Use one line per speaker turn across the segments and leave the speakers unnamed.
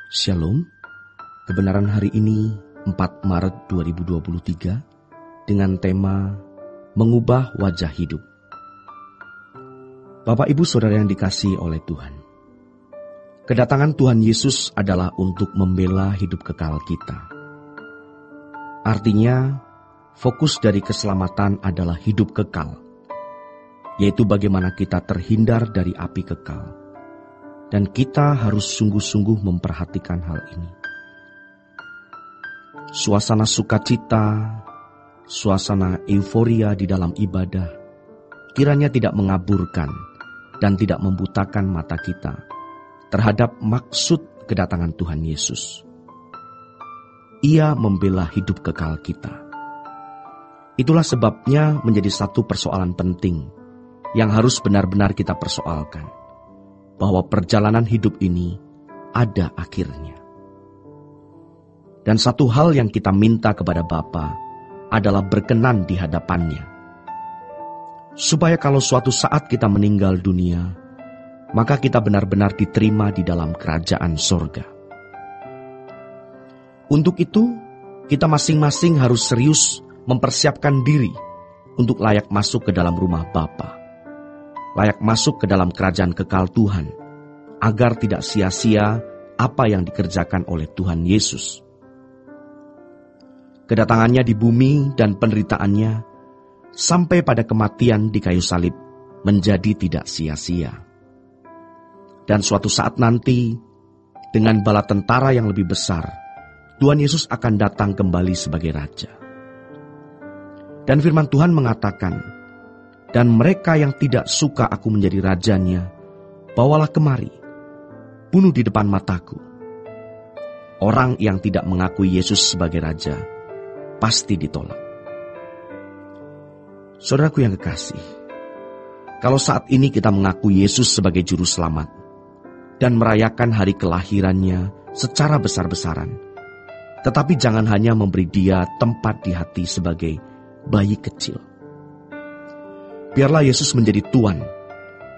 Shalom, kebenaran hari ini 4 Maret 2023 dengan tema Mengubah Wajah Hidup. Bapak Ibu Saudara yang dikasihi oleh Tuhan, kedatangan Tuhan Yesus adalah untuk membela hidup kekal kita. Artinya, fokus dari keselamatan adalah hidup kekal, yaitu bagaimana kita terhindar dari api kekal. Dan kita harus sungguh-sungguh memperhatikan hal ini. Suasana sukacita, suasana euforia di dalam ibadah, kiranya tidak mengaburkan dan tidak membutakan mata kita terhadap maksud kedatangan Tuhan Yesus. Ia membela hidup kekal kita. Itulah sebabnya menjadi satu persoalan penting yang harus benar-benar kita persoalkan, bahwa perjalanan hidup ini ada akhirnya. Dan satu hal yang kita minta kepada Bapa adalah berkenan di hadapannya, supaya kalau suatu saat kita meninggal dunia, maka kita benar-benar diterima di dalam kerajaan sorga. Untuk itu, kita masing-masing harus serius mempersiapkan diri untuk layak masuk ke dalam rumah Bapa, layak masuk ke dalam kerajaan kekal Tuhan, agar tidak sia-sia apa yang dikerjakan oleh Tuhan Yesus. Kedatangannya di bumi dan penderitaannya sampai pada kematian di kayu salib menjadi tidak sia-sia. Dan suatu saat nanti, dengan bala tentara yang lebih besar, Tuhan Yesus akan datang kembali sebagai Raja. Dan firman Tuhan mengatakan, "Dan mereka yang tidak suka aku menjadi rajanya, bawalah kemari, bunuh di depan mataku." Orang yang tidak mengakui Yesus sebagai Raja, pasti ditolak. Saudaraku yang kekasih, kalau saat ini kita mengakui Yesus sebagai Juru Selamat, dan merayakan hari kelahirannya secara besar-besaran, tetapi jangan hanya memberi Dia tempat di hati sebagai bayi kecil. Biarlah Yesus menjadi Tuan,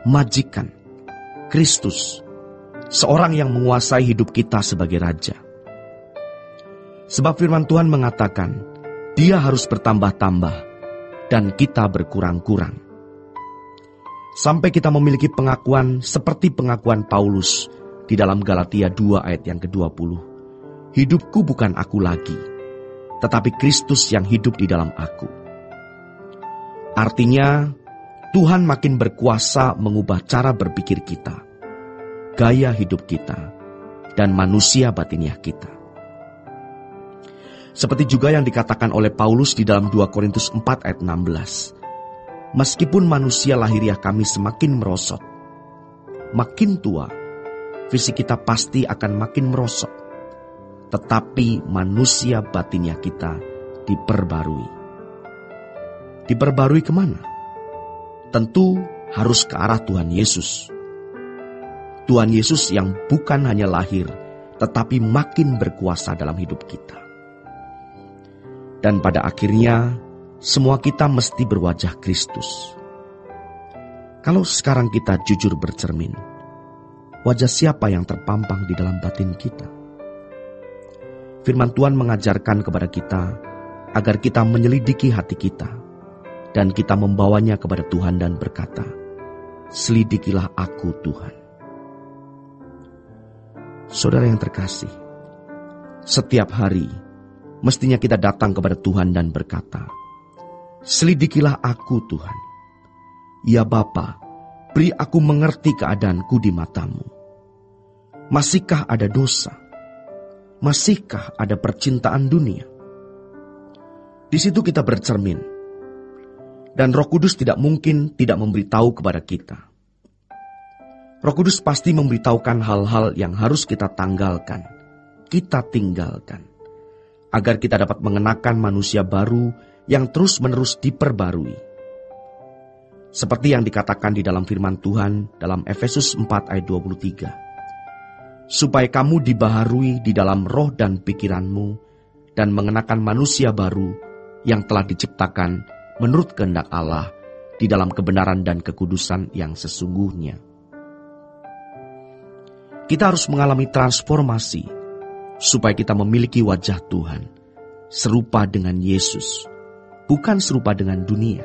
Majikan, Kristus, seorang yang menguasai hidup kita sebagai Raja. Sebab firman Tuhan mengatakan, Dia harus bertambah-tambah dan kita berkurang-kurang. Sampai kita memiliki pengakuan seperti pengakuan Paulus di dalam Galatia 2 ayat yang ke-20. Hidupku bukan aku lagi, tetapi Kristus yang hidup di dalam aku. Artinya, Tuhan makin berkuasa mengubah cara berpikir kita, gaya hidup kita, dan manusia batiniah kita. Seperti juga yang dikatakan oleh Paulus di dalam 2 Korintus 4 ayat 16. Meskipun manusia lahiriah kami semakin merosot, makin tua, fisik kita pasti akan makin merosot. Tetapi manusia batiniah kita diperbarui. Diperbarui kemana? Tentu harus ke arah Tuhan Yesus. Tuhan Yesus yang bukan hanya lahir, tetapi makin berkuasa dalam hidup kita. Dan pada akhirnya, semua kita mesti berwajah Kristus. Kalau sekarang kita jujur bercermin, wajah siapa yang terpampang di dalam batin kita? Firman Tuhan mengajarkan kepada kita agar kita menyelidiki hati kita, dan kita membawanya kepada Tuhan dan berkata, "Selidikilah aku, Tuhan." Saudara yang terkasih, setiap hari mestinya kita datang kepada Tuhan dan berkata, "Selidikilah aku, Tuhan. Ya Bapa, beri aku mengerti keadaanku di matamu. Masihkah ada dosa? Masihkah ada percintaan dunia?" Di situ kita bercermin. Dan Roh Kudus tidak mungkin tidak memberitahu kepada kita. Roh Kudus pasti memberitahukan hal-hal yang harus kita tanggalkan, kita tinggalkan, agar kita dapat mengenakan manusia baru yang terus-menerus diperbarui. Seperti yang dikatakan di dalam firman Tuhan dalam Efesus 4 ayat 23. Supaya kamu dibaharui di dalam roh dan pikiranmu, dan mengenakan manusia baru yang telah diciptakan menurut kehendak Allah di dalam kebenaran dan kekudusan yang sesungguhnya. Kita harus mengalami transformasi supaya kita memiliki wajah Tuhan, serupa dengan Yesus, bukan serupa dengan dunia.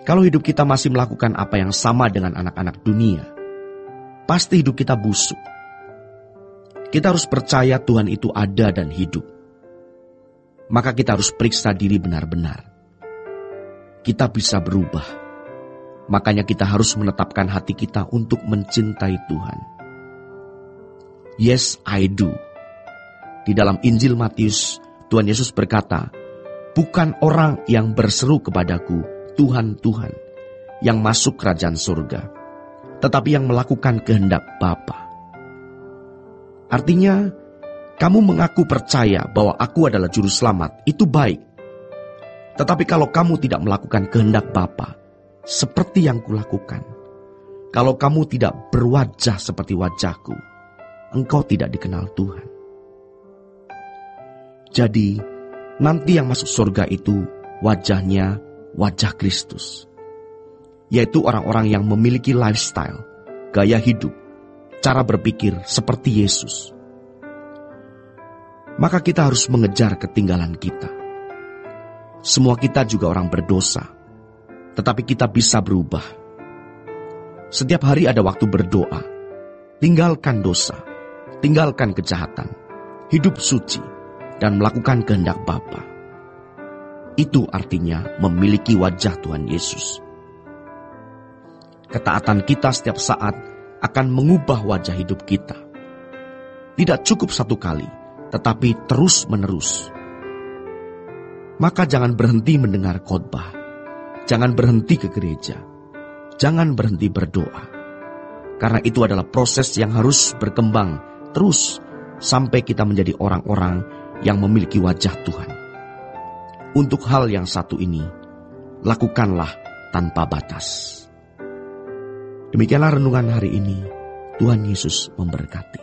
Kalau hidup kita masih melakukan apa yang sama dengan anak-anak dunia, pasti hidup kita busuk. Kita harus percaya Tuhan itu ada dan hidup. Maka kita harus periksa diri benar-benar. Kita bisa berubah. Makanya kita harus menetapkan hati kita untuk mencintai Tuhan. Yes, I do. Di dalam Injil Matius, Tuhan Yesus berkata, bukan orang yang berseru kepadaku, Tuhan, Tuhan, yang masuk kerajaan surga, tetapi yang melakukan kehendak Bapa. Artinya, kamu mengaku percaya bahwa aku adalah juru selamat, itu baik. Tetapi kalau kamu tidak melakukan kehendak Bapa, seperti yang kulakukan, kalau kamu tidak berwajah seperti wajahku, engkau tidak dikenal Tuhan. Jadi, nanti yang masuk surga itu wajahnya wajah Kristus, yaitu orang-orang yang memiliki lifestyle, gaya hidup, cara berpikir seperti Yesus. Maka kita harus mengejar ketinggalan kita. Semua kita juga orang berdosa, tetapi kita bisa berubah. Setiap hari ada waktu berdoa. Tinggalkan dosa, tinggalkan kejahatan, hidup suci, dan melakukan kehendak Bapa. Itu artinya memiliki wajah Tuhan Yesus. Ketaatan kita setiap saat akan mengubah wajah hidup kita. Tidak cukup satu kali, tetapi terus-menerus. Maka jangan berhenti mendengar khotbah. Jangan berhenti ke gereja. Jangan berhenti berdoa. Karena itu adalah proses yang harus berkembang terus sampai kita menjadi orang-orang yang memiliki wajah Tuhan. Untuk hal yang satu ini, lakukanlah tanpa batas. Demikianlah renungan hari ini. Tuhan Yesus memberkati.